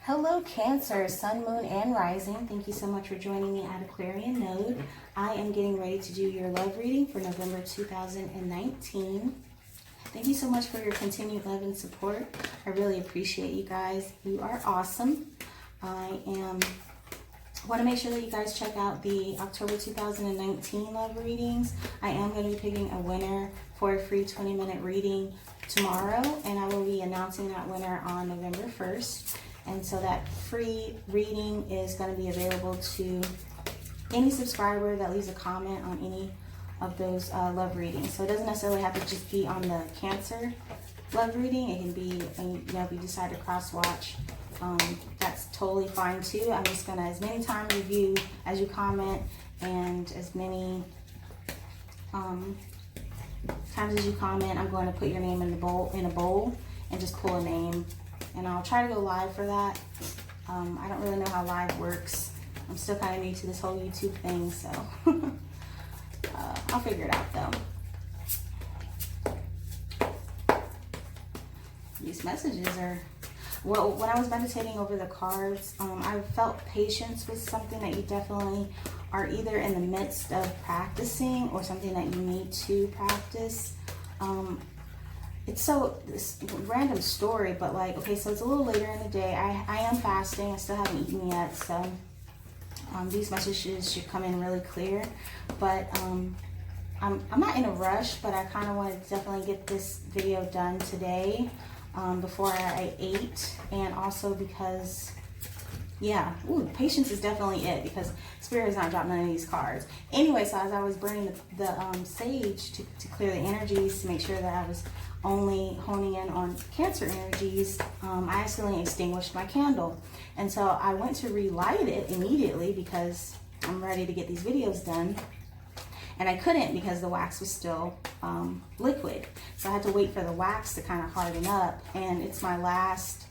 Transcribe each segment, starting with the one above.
Hello Cancer, Sun, Moon, and Rising. Thank you so much for joining me at Aquarian Node. I am getting ready to do your love reading for November 2019. Thank you so much for your continued love and support. I really appreciate you guys. You are awesome. I want to make sure that you guys check out the October 2019 love readings. I am going to be picking a winner for a free 20-minute reading tomorrow, and I will be announcing that winner on November 1st. And so that free reading is going to be available to any subscriber that leaves a comment on any of those love readings. So it doesn't necessarily have to just be on the Cancer love reading. It can be, if you decide to cross watch, that's totally fine too. I'm just going to, as many times review as you comment, and as many times as you comment, I'm going to put your name in a bowl and just pull a name. And I'll try to go live for that. I don't really know how live works. I'm still kind of new to this whole YouTube thing, so I'll figure it out though. These messages are, well, when I was meditating over the cards, I felt patience was something that you definitely are either in the midst of practicing or something that you need to practice. It's this random story, but like, okay, so it's a little later in the day. I am fasting. I still haven't eaten yet, so these messages should come in really clear. But I'm not in a rush, but I kind of want to definitely get this video done today before I ate, and also because, yeah, patience is definitely it, because Spirit has not dropped none of these cards. Anyway, so as I was burning the sage to clear the energies, to make sure that I was only honing in on Cancer energies, I accidentally extinguished my candle. And so I went to relight it immediately because I'm ready to get these videos done. And I couldn't because the wax was still liquid. So I had to wait for the wax to kind of harden up. And it's my last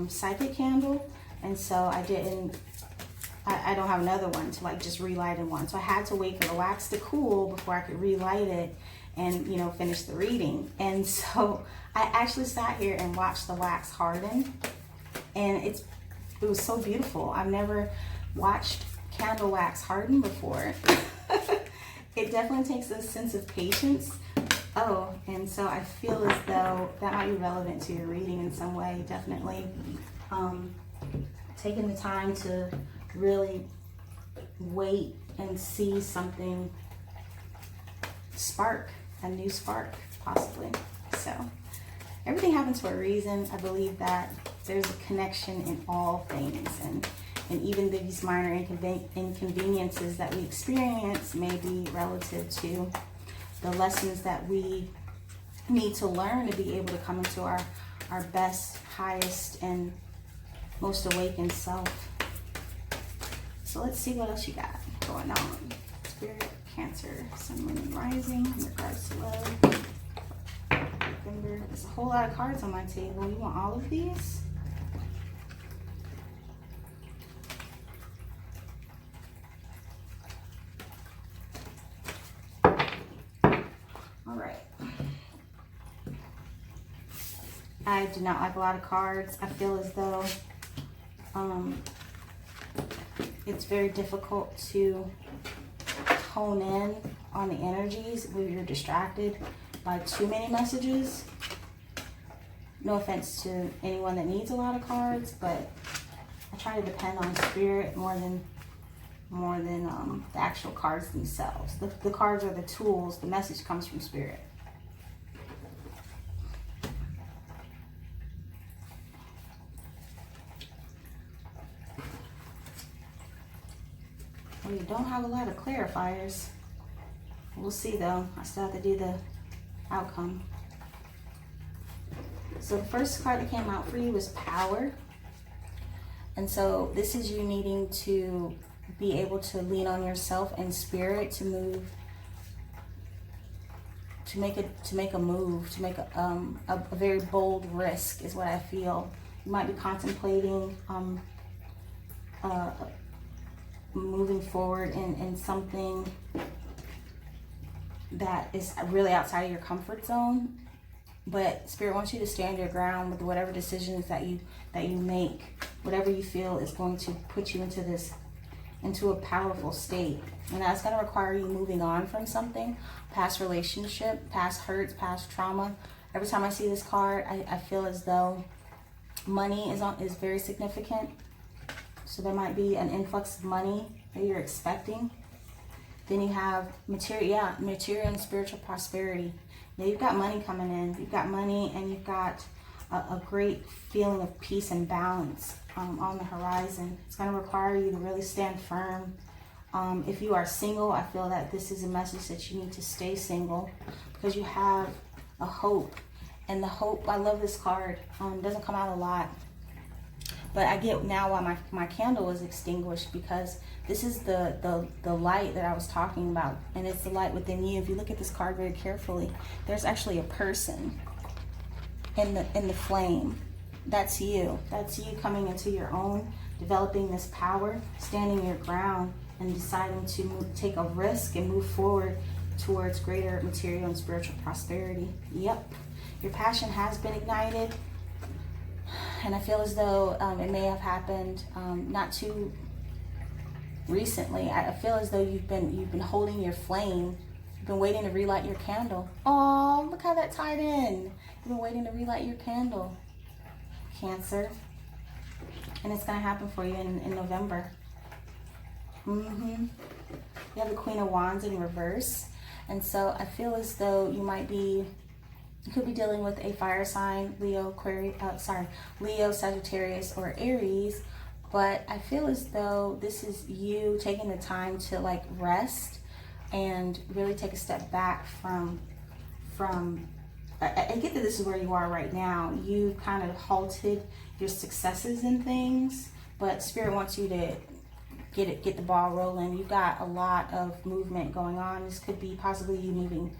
psychic candle. And so I don't have another one to like just relight in one. So I had to wait for the wax to cool before I could relight it and, finish the reading. And so I actually sat here and watched the wax harden, and it was so beautiful. I've never watched candle wax harden before. It definitely takes a sense of patience. Oh, and so I feel as though that might be relevant to your reading in some way. Definitely taking the time to really wait and see something spark, a new spark possibly. So everything happens for a reason. I believe that there's a connection in all things, and even these minor inconveniences that we experience may be relative to the lessons that we need to learn to be able to come into our best, highest, and most awakened self. So let's see what else you got going on. Spirit, Cancer, Sun, Moon, and Rising in regards to love. November. There's a whole lot of cards on my table. You want all of these? All right. I do not like a lot of cards. I feel as though it's very difficult to hone in on the energies when you're distracted by too many messages. No offense to anyone that needs a lot of cards, but I try to depend on Spirit more than the actual cards themselves. The cards are the tools. The message comes from Spirit. We don't have a lot of clarifiers. We'll see though. I still have to do the outcome. So the first card that came out for you was Power. And so this is you needing to be able to lean on yourself and Spirit to move, to make a move, to make a very bold risk is what I feel. You might be contemplating moving forward in something that is really outside of your comfort zone. But Spirit wants you to stand your ground with whatever decisions that you make, whatever you feel is going to put you into a powerful state. And that's going to require you moving on from something, past relationship, past hurts, past trauma. Every time I see this card, I feel as though money is very significant. So there might be an influx of money that you're expecting. Then you have material and spiritual prosperity. Now you've got money coming in. You've got money, and you've got a great feeling of peace and balance on the horizon. It's going to require you to really stand firm. If you are single, I feel that this is a message that you need to stay single, because you have a hope. And the hope, I love this card. Doesn't come out a lot. But I get now why my candle is extinguished, because this is the light that I was talking about, and it's the light within you. If you look at this card very carefully, there's actually a person in the flame. That's you. That's you coming into your own, developing this power, standing your ground, and deciding to take a risk and move forward towards greater material and spiritual prosperity. Yep, your passion has been ignited. And I feel as though it may have happened not too recently. I feel as though you've been holding your flame. You've been waiting to relight your candle. Oh, look how that tied in. You've been waiting to relight your candle, Cancer. And it's going to happen for you in November. You have the Queen of Wands in reverse. And so I feel as though you could be dealing with a fire sign, Leo, Sagittarius, or Aries. But I feel as though this is you taking the time to like rest and really take a step back from I get that this is where you are right now. You kind of halted your successes in things, but Spirit wants you to get the ball rolling. You've got a lot of movement going on. This could be possibly you moving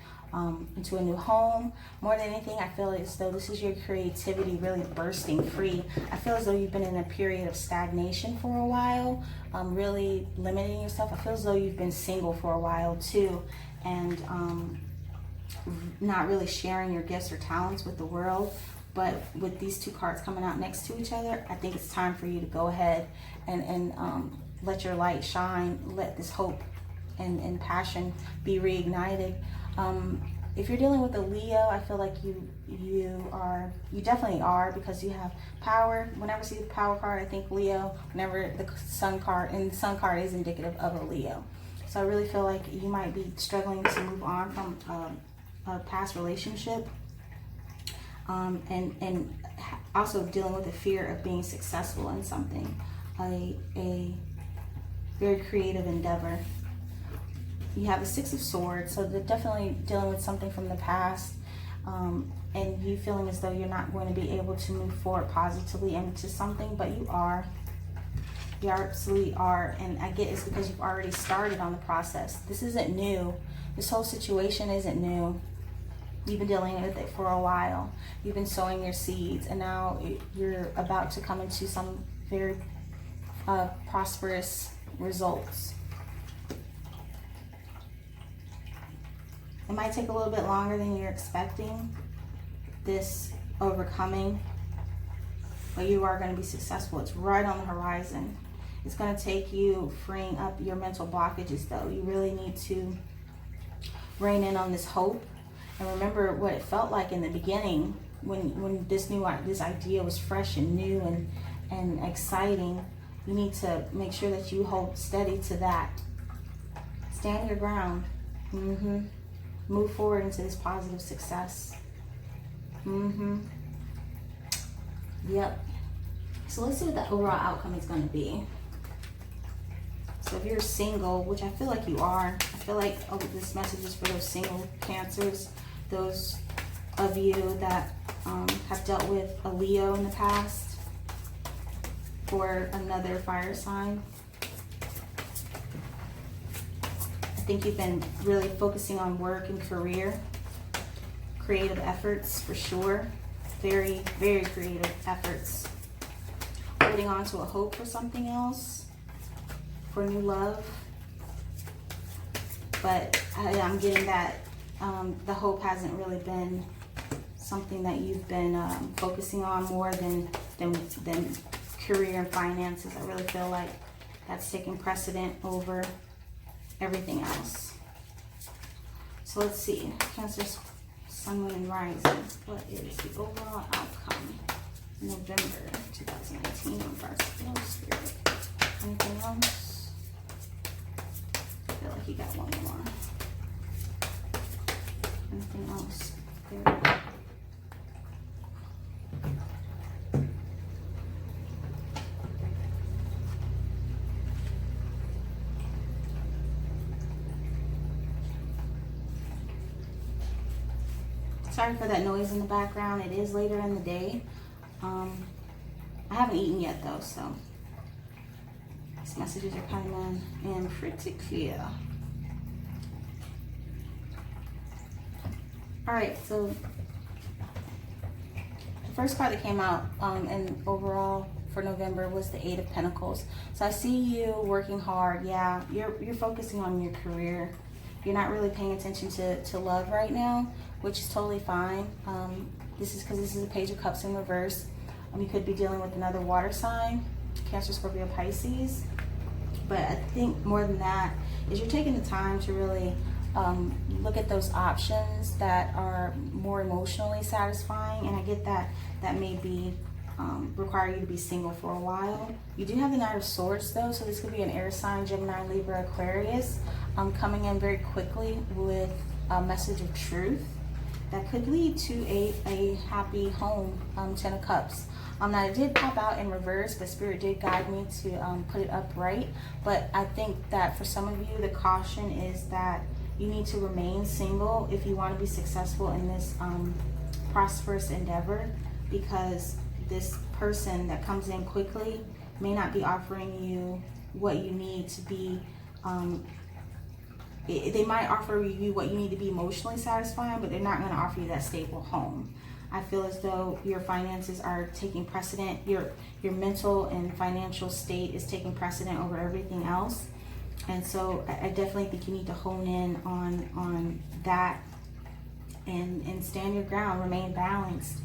into a new home. More than anything, I feel as though this is your creativity really bursting free. I feel as though you've been in a period of stagnation for a while, really limiting yourself. I feel as though you've been single for a while too, and not really sharing your gifts or talents with the world. But with these two cards coming out next to each other, I think it's time for you to go ahead and let your light shine. Let this hope and passion be reignited. If you're dealing with a Leo, I feel like you definitely are, because you have power. Whenever I see the power card, I think Leo. Whenever the sun card, and the sun card is indicative of a Leo. So I really feel like you might be struggling to move on from a past relationship, and also dealing with the fear of being successful in something, a very creative endeavor. You have the Six of Swords, so they're definitely dealing with something from the past, and you feeling as though you're not going to be able to move forward positively into something, but you are. You absolutely are, and I get it's because you've already started on the process. This isn't new. This whole situation isn't new. You've been dealing with it for a while. You've been sowing your seeds, and now you're about to come into some very prosperous results. It might take a little bit longer than you're expecting, this overcoming, but you are going to be successful. It's right on the horizon. It's going to take you freeing up your mental blockages, though. You really need to rein in on this hope and remember what it felt like in the beginning when this idea was fresh and new and exciting. You need to make sure that you hold steady to that. Stand your ground. Move forward into this positive success. Yep. So let's see what the overall outcome is going to be. So if you're single, which I feel like you are, I feel like this message is for those single Cancers, those of you that have dealt with a Leo in the past, or another fire sign. I think you've been really focusing on work and career, creative efforts for sure, very, very creative efforts. Holding on to a hope for something else, for new love. But I'm getting that the hope hasn't really been something that you've been focusing on more than career and finances. I really feel like that's taking precedent over everything else. So let's see, Cancer, Sun, Moon, and Rising. What is the overall outcome? November 2019 in regards to no spirit. Anything else? I feel like you got one more. Anything else? Spirit. Sorry for that noise in the background. It is later in the day. I haven't eaten yet though, so these messages are coming in pretty clear. All right, so the first card that came out and overall for November was the Eight of Pentacles. So I see you working hard. Yeah, you're focusing on your career. You're not really paying attention to love right now, which is totally fine. This is because this is a Page of Cups in reverse. You could be dealing with another water sign, Cancer, Scorpio, Pisces. But I think more than that is you're taking the time to really look at those options that are more emotionally satisfying. And I get that that may be require you to be single for a while. You do have the Knight of Swords though, so this could be an air sign, Gemini, Libra, Aquarius, coming in very quickly with a message of truth that could lead to a happy home. 10 of Cups. Now it did pop out in reverse, but Spirit did guide me to put it upright. But I think that for some of you, the caution is that you need to remain single if you want to be successful in this prosperous endeavor, because this person that comes in quickly may not be offering you what you need to be they might offer you what you need to be emotionally satisfying, but they're not going to offer you that stable home. I feel as though your finances are taking precedent. Your mental and financial state is taking precedent over everything else. And so I definitely think you need to hone in on that and stand your ground, remain balanced.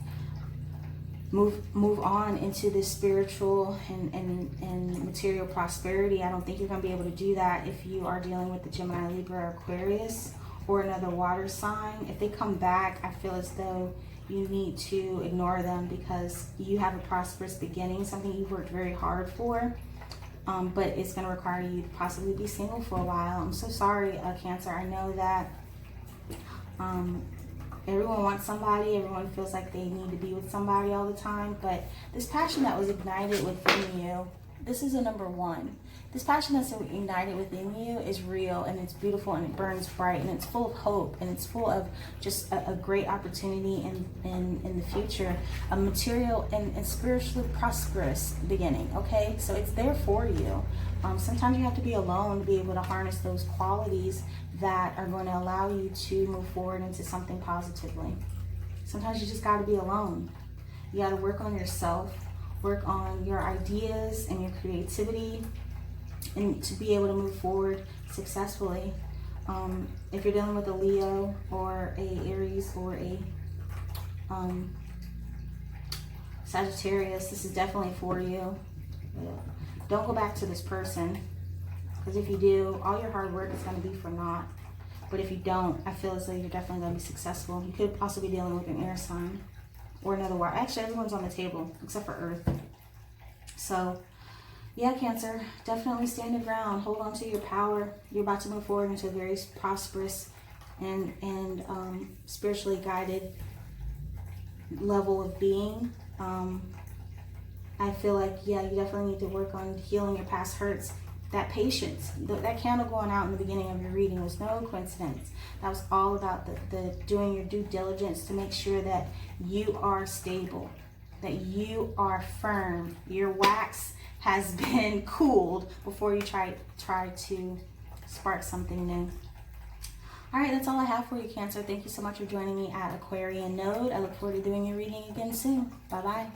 Move on into this spiritual and material prosperity. I don't think you're going to be able to do that if you are dealing with the Gemini, Libra, or Aquarius, or another water sign. If they come back, I feel as though you need to ignore them because you have a prosperous beginning, something you've worked very hard for, but it's going to require you to possibly be single for a while. I'm so sorry, Cancer. I know that everyone wants somebody. Everyone feels like they need to be with somebody all the time, but this passion that was ignited within you, this is a number one. This passion that's ignited within you is real, and it's beautiful, and it burns bright, and it's full of hope, and it's full of just a great opportunity in the future, a material and spiritually prosperous beginning. Okay, so it's there for you. Sometimes you have to be alone to be able to harness those qualities that are going to allow you to move forward into something positively. Sometimes you just got to be alone. You got to work on yourself, work on your ideas and your creativity, and to be able to move forward successfully. If you're dealing with a Leo or a Aries or a Sagittarius, this is definitely for you. Don't go back to this person, because if you do, all your hard work is going to be for naught. But if you don't, I feel as though you're definitely going to be successful. You could also be dealing with an air sign or another water. Actually, everyone's on the table except for Earth. So yeah, Cancer, definitely stand your ground. Hold on to your power. You're about to move forward into a very prosperous and spiritually guided level of being. I feel like, yeah, you definitely need to work on healing your past hurts. That patience, that candle going out in the beginning of your reading was no coincidence. That was all about the doing your due diligence to make sure that you are stable, that you are firm. Your wax has been cooled before you try to spark something new. All right, that's all I have for you, Cancer. Thank you so much for joining me at Aquarian Node. I look forward to doing your reading again soon. Bye-bye.